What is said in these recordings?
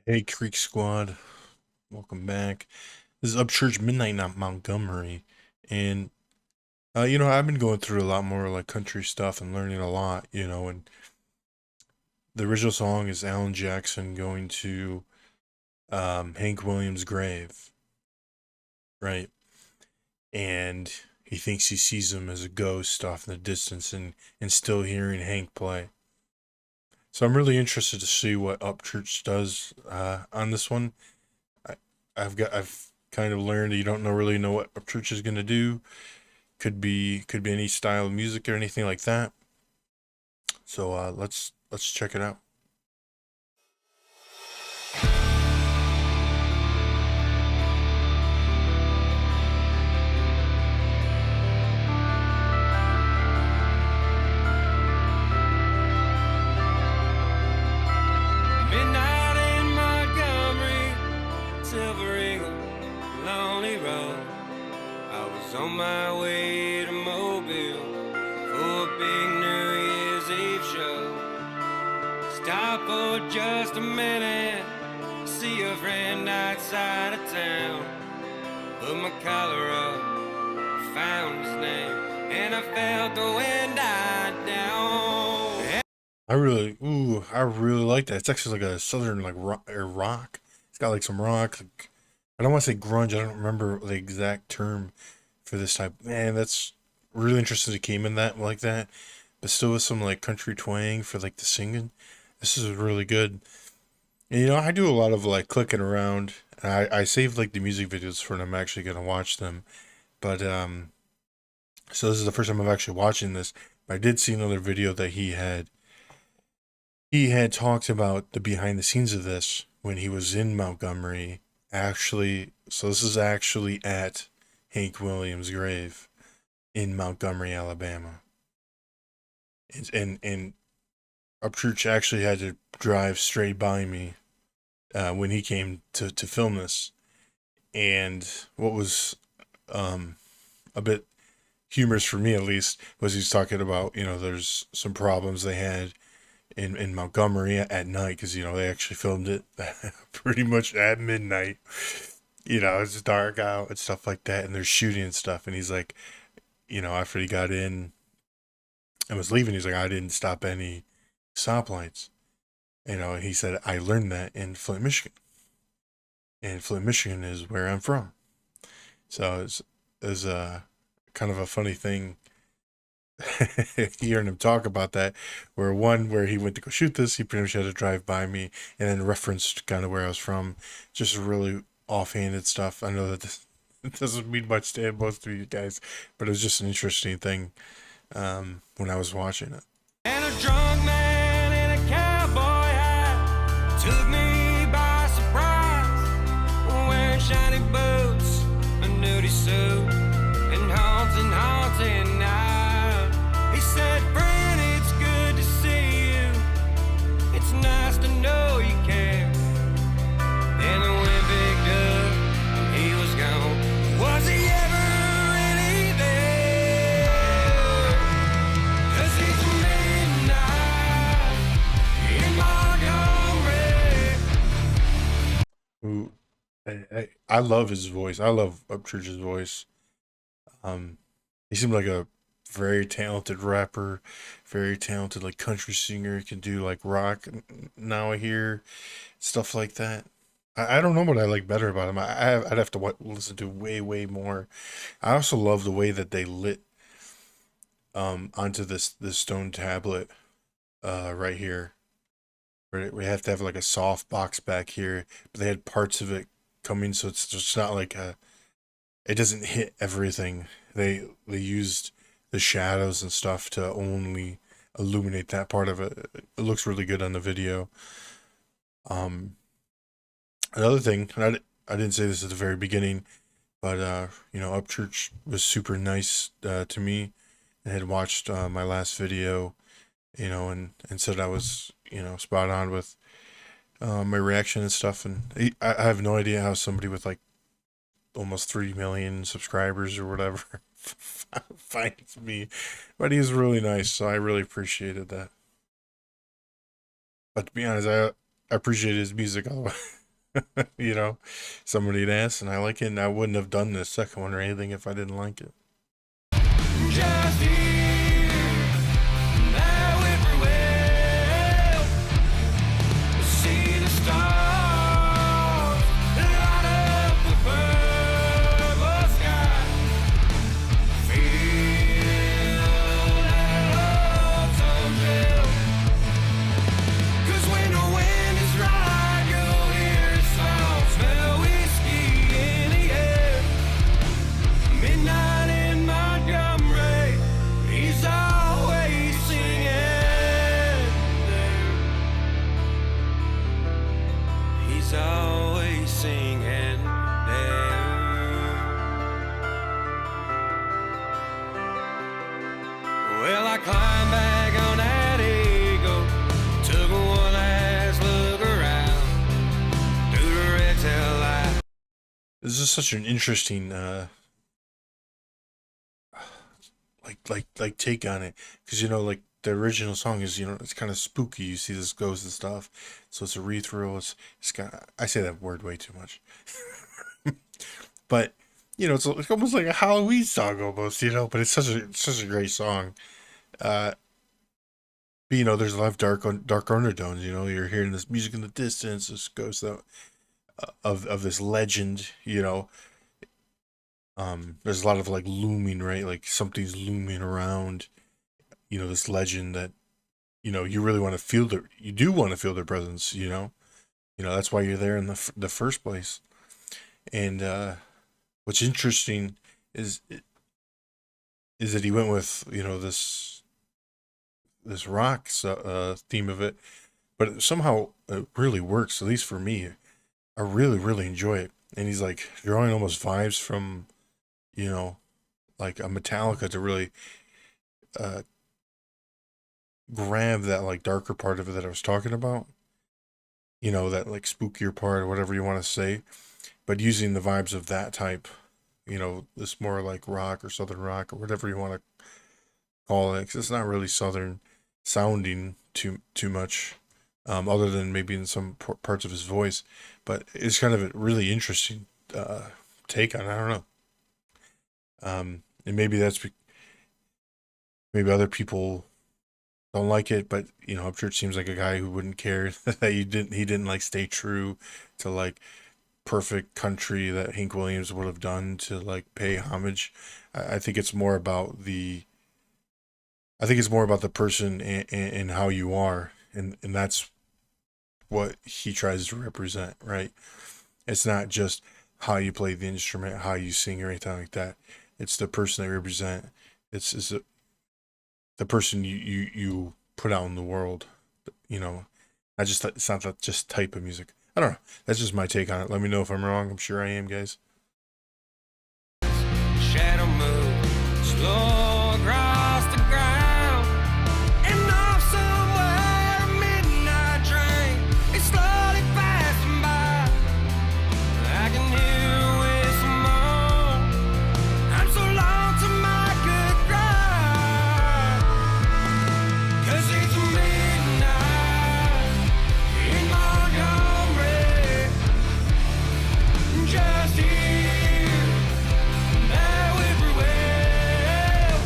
Hey, Creek Squad, welcome back. This is Upchurch Midnight, not Montgomery, and I've been going through a lot more like country stuff and learning a lot, and the original song is Alan Jackson going to Hank Williams' grave, right? And he thinks he sees him as a ghost off in the distance, and still hearing Hank play. So I'm really interested to see what Upchurch does on this one. I, I've kind of learned that you don't really know what Upchurch is gonna do. Could be any style of music or anything like that. So let's check it out. Midnight in Montgomery, Silver Eagle, Lonely Road. I was on my way to Mobile for a big New Year's Eve show. Stop for just a minute, see a friend outside of town. Put my collar up, found his name, and I felt the wind die down. I really like that. It's actually like a southern like rock. It's got like some rock. Like, I don't want to say grunge. I don't remember the exact term for this type. Man, that's really interesting. It came in that like that, but still with some like country twang for like the singing. This is really good. And, I do a lot of like clicking around. I save like the music videos for when I'm actually gonna watch them. But so this is the first time I'm actually watching this. But I did see another video that he had talked about the behind the scenes of this when he was in Montgomery. Actually, so this is actually at Hank Williams' grave in Montgomery, Alabama. And Upchurch actually had to drive straight by me when he came to film this. And what was um, a bit humorous for me, at least, was he's talking about, there's some problems they had in Montgomery at night because, they actually filmed it pretty much at midnight. It's dark out and stuff like that, and they're shooting and stuff. And he's like, after he got in and was leaving, he's like, I didn't stop any stoplights. He said, I learned that in Flint, Michigan. And Flint, Michigan is where I'm from. So it's a kind of a funny thing hearing him talk about that. Where he went to go shoot this, he pretty much had to drive by me and then referenced kind of where I was from. Just really offhanded stuff. I know that this it doesn't mean much to most of you guys, but it was just an interesting thing when I was watching it. And a drunk man in a cowboy hat took me by surprise, wearing shiny boots, a nudie suit, and haunting night. He said, friend, it's good to see you. It's nice to know you care. Then the wind picked up and he was gone. Was he ever really there? 'Cause he's midnight in Montgomery. Ooh, I love his voice. I love Upchurch's voice. Um, he seemed like a very talented rapper, very talented like country singer. He can do like rock. Now I hear stuff like that. I don't know what I like better about him. I'd have to listen to way more. I also love the way that they lit onto this stone tablet right here. Where we have to have like a soft box back here, but they had parts of it coming, so it's just not like it doesn't hit everything. They used the shadows and stuff to only illuminate that part of it. It looks really good on the video. Um, Another thing, and I didn't say this at the very beginning, but Upchurch was super nice to me and had watched my last video, and said I was spot on with my reaction and stuff. And I have no idea how somebody with like almost 3 million subscribers or whatever finds me, but he was really nice, so I really appreciated that. But to be honest, I appreciate his music. You know, somebody had asked, and I like it, and I wouldn't have done the second one or anything if I didn't like it. Just here, now everywhere. See the stars light up the purple sky. Feel that lonesome chill. 'Cause when the wind is right, you'll hear a song. Smell whiskey in the air. Midnight in Montgomery, he's always singing there. He's always singing there. Well, I climbed back on that eagle, took one last look around through the red tail light. This is such an interesting, like take on it, because like the original song is it's kind of spooky. You see this ghost and stuff, so it's a read-through. It's kind of, I say that word way too much, but it's almost like a Halloween song almost, but it's such a great song. Uh, but there's a lot of dark undertones. You're hearing this music in the distance, this ghost of this legend. There's a lot of like looming, right? Like something's looming around. This legend that you really want to feel you do want to feel their presence. That's why you're there in the first place. And what's interesting is is that he went with this rock theme of it, but somehow it really works. At least for me, I really really enjoy it. And he's like drawing almost vibes from you know like a Metallica to really uh, grab that like darker part of it that I was talking about. That like spookier part or whatever you want to say, but using the vibes of that type. This more like rock or southern rock or whatever you want to call it, because it's not really southern sounding too much, other than maybe in some parts of his voice. But it's kind of a really interesting take on it. I don't know. And maybe maybe other people don't like it, but Upchurch seems like a guy who wouldn't care that he didn't like stay true to like perfect country that Hank Williams would have done to like pay homage. I think it's more about the person and how you are, and that's what he tries to represent, right? It's not just how you play the instrument, how you sing, or anything like that. It's the person they represent. It's the person you put out in the world. You know, I just it's not that just type of music. I don't know. That's just my take on it. Let me know if I'm wrong. I'm sure I am, guys. Shadow move slow across the ground, and off somewhere a midnight train is slowly passing by. I can hear a whistle moan. I'm so lonesome I could cry, 'cause it's midnight in Montgomery. Just here, now everywhere.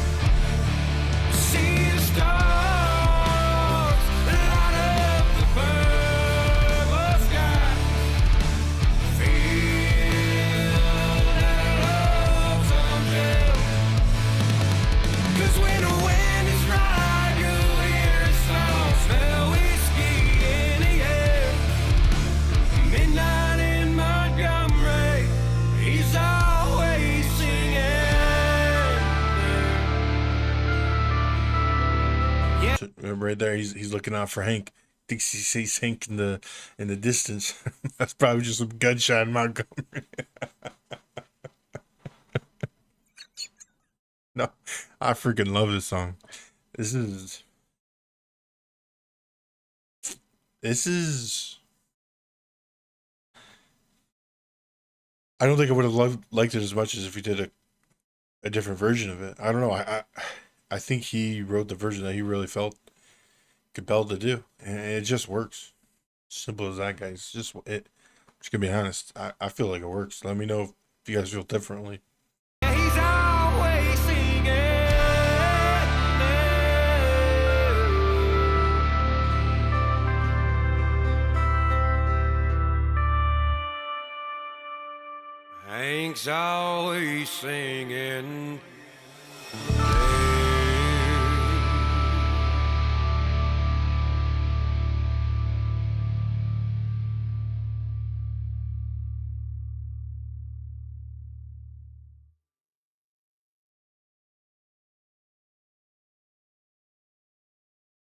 See the stars light up the purple sky. Feel that lonesome chill. 'Cause when the wind is right, you'll hear a song. Smell whiskey in the air. Midnight in Montgomery, he's always singing. Yeah. Right there, he's looking out for Hank. Thinks he sees Hank in the distance. That's probably just a gunshot in Montgomery. No, I freaking love this song. This is this is. I don't think I would have liked it as much as if he did a different version of it. I don't know. I think he wrote the version that he really felt compelled to do, and it just works Simple as that, guys. Just it. Just gonna be honest. I feel like it works. Let me know if you guys feel differently. He's always singing. Hank's always singing.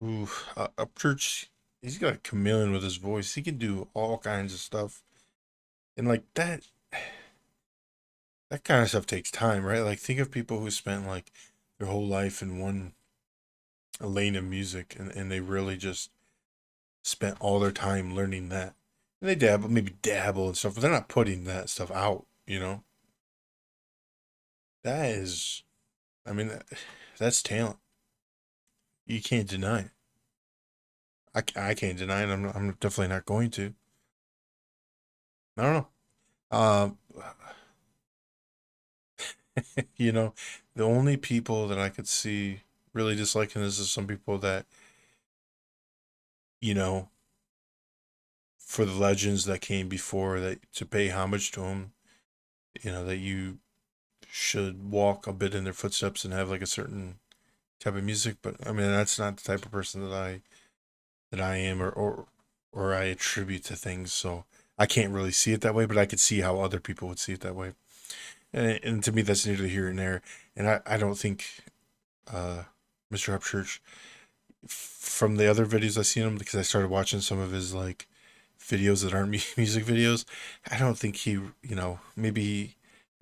Ooh, Upchurch. He's got a chameleon with his voice. He can do all kinds of stuff, and like that kind of stuff takes time, right? Like think of people who spent like their whole life in one lane of music, and they really just spent all their time learning that. And they maybe dabble and stuff, but they're not putting that stuff out. That is, I mean, that's talent. You can't deny it. I can't deny it. I'm definitely not going to. I don't know. Um, you know, the only people that I could see really disliking this is some people that, you know, for the legends that came before, that to pay homage to them, that you should walk a bit in their footsteps and have like a certain type of music. But I mean, that's not the type of person that I am, or I attribute to things. So I can't really see it that way, but I could see how other people would see it that way. And to me, that's neither here nor there. And I don't think Mr. Upchurch, from the other videos I've seen him, because I started watching some of his like videos that aren't music videos. I don't think he, maybe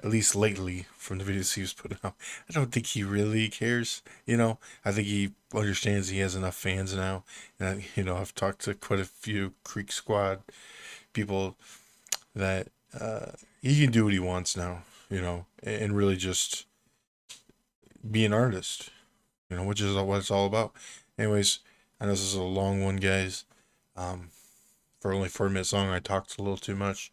at least lately from the videos he was putting out, I don't think he really cares. I think he understands he has enough fans now, and I've talked to quite a few Creek Squad people that he can do what he wants now. And really just be an artist. Which is what it's all about. Anyways, I know this is a long one, guys. Um, for only 4 minutes long, I talked a little too much.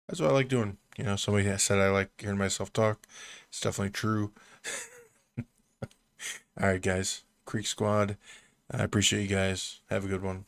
That's what I like doing. Somebody said I like hearing myself talk. It's definitely true. All right, guys. Creek Squad. I appreciate you guys. Have a good one.